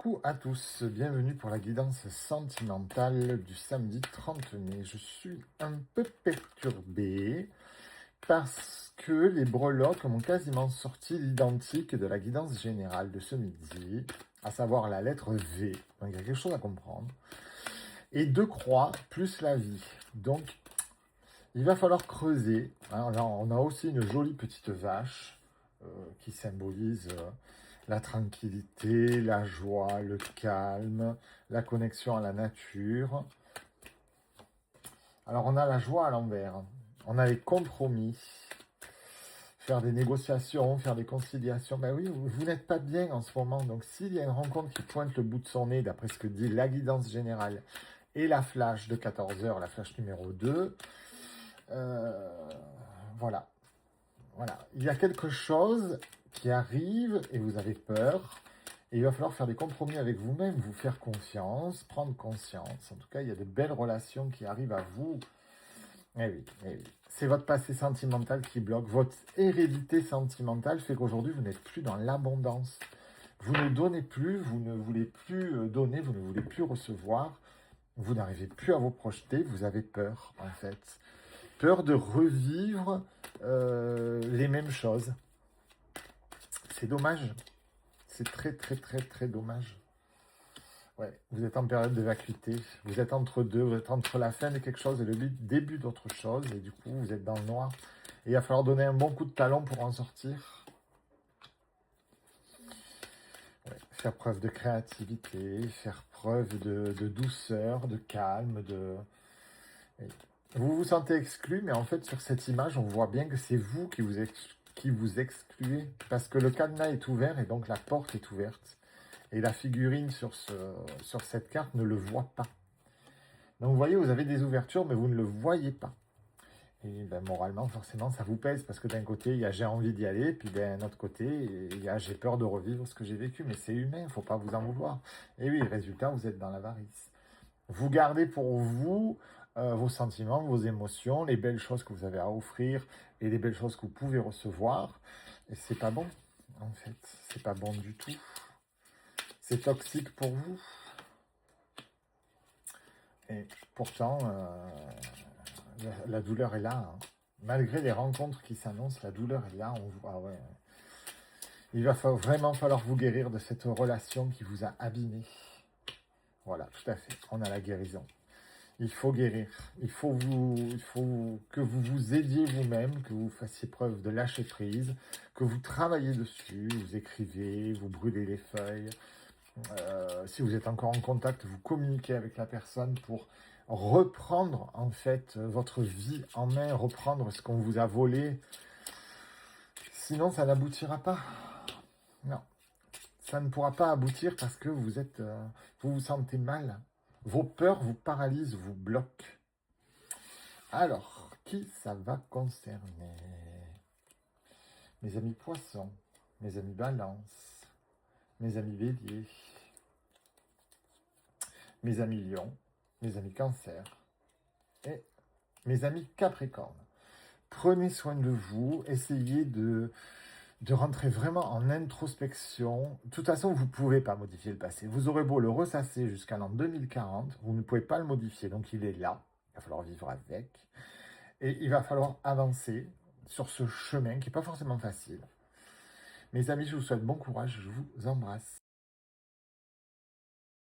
Coucou à tous, bienvenue pour la guidance sentimentale du samedi 30 mai. Je suis un peu perturbé parce que les breloques m'ont quasiment sorti l'identique de la guidance générale de ce midi, à savoir la lettre V. Donc il y a quelque chose à comprendre. Et deux croix plus la vie. Donc il va falloir creuser. Alors là, on a aussi une jolie petite vache qui symbolise la tranquillité, la joie, le calme, la connexion à la nature. Alors on a la joie à l'envers. On a les compromis. Faire des négociations, faire des conciliations. Ben oui, vous n'êtes pas bien en ce moment. Donc s'il y a une rencontre qui pointe le bout de son nez, d'après ce que dit la guidance générale et la flash de 14 heures, la flash numéro 2, voilà. Il y a quelque chose qui arrive et vous avez peur. Et il va falloir faire des compromis avec vous-même, vous faire confiance, prendre conscience. En tout cas, il y a de belles relations qui arrivent à vous. Eh oui, eh oui. C'est votre passé sentimental qui bloque. Votre hérédité sentimentale fait qu'aujourd'hui, vous n'êtes plus dans l'abondance. Vous ne donnez plus, vous ne voulez plus donner, vous ne voulez plus recevoir. Vous n'arrivez plus à vous projeter, vous avez peur, en fait. Peur de revivre les mêmes choses. C'est dommage. C'est très, très, très, très dommage. Ouais, vous êtes en période de vacuité. Vous êtes entre deux. Vous êtes entre la fin de quelque chose et le début d'autre chose. Et du coup, vous êtes dans le noir. Et il va falloir donner un bon coup de talon pour en sortir. Ouais, faire preuve de créativité, faire preuve de douceur, de calme, Vous vous sentez exclu, mais en fait, sur cette image, on voit bien que c'est vous qui vous excluez. Parce que le cadenas est ouvert et donc la porte est ouverte. Et la figurine sur cette carte ne le voit pas. Donc vous voyez, vous avez des ouvertures, mais vous ne le voyez pas. Et ben, moralement, forcément, ça vous pèse. Parce que d'un côté, il y a j'ai envie d'y aller. Puis d'un autre côté, il y a j'ai peur de revivre ce que j'ai vécu. Mais c'est humain, il ne faut pas vous en vouloir. Et oui, résultat, vous êtes dans l'avarice. Vous gardez pour vous vos sentiments, vos émotions, les belles choses que vous avez à offrir et les belles choses que vous pouvez recevoir. Et c'est pas bon, en fait. C'est pas bon du tout. C'est toxique pour vous. Et pourtant, la douleur est là. Hein. Malgré les rencontres qui s'annoncent, la douleur est là. Ouais. Il va vraiment falloir vous guérir de cette relation qui vous a abîmé. Voilà, tout à fait. On a la guérison. Il faut guérir. Il faut que vous vous aidiez vous-même, que vous fassiez preuve de lâcher prise, que vous travaillez dessus, vous écrivez, vous brûlez les feuilles. Si vous êtes encore en contact, vous communiquez avec la personne pour reprendre en fait votre vie en main, reprendre ce qu'on vous a volé. Sinon, ça n'aboutira pas. Non, ça ne pourra pas aboutir parce que vous vous sentez mal. Vos peurs vous paralysent, vous bloquent. Alors, qui ça va concerner? Mes amis poissons, mes amis balance, mes amis bélier, mes amis lion, mes amis cancer et mes amis capricorne. Prenez soin de vous, essayez de rentrer vraiment en introspection. De toute façon, vous ne pouvez pas modifier le passé. Vous aurez beau le ressasser jusqu'à l'an 2040, vous ne pouvez pas le modifier. Donc il est là, il va falloir vivre avec. Et il va falloir avancer sur ce chemin qui n'est pas forcément facile. Mes amis, je vous souhaite bon courage, je vous embrasse.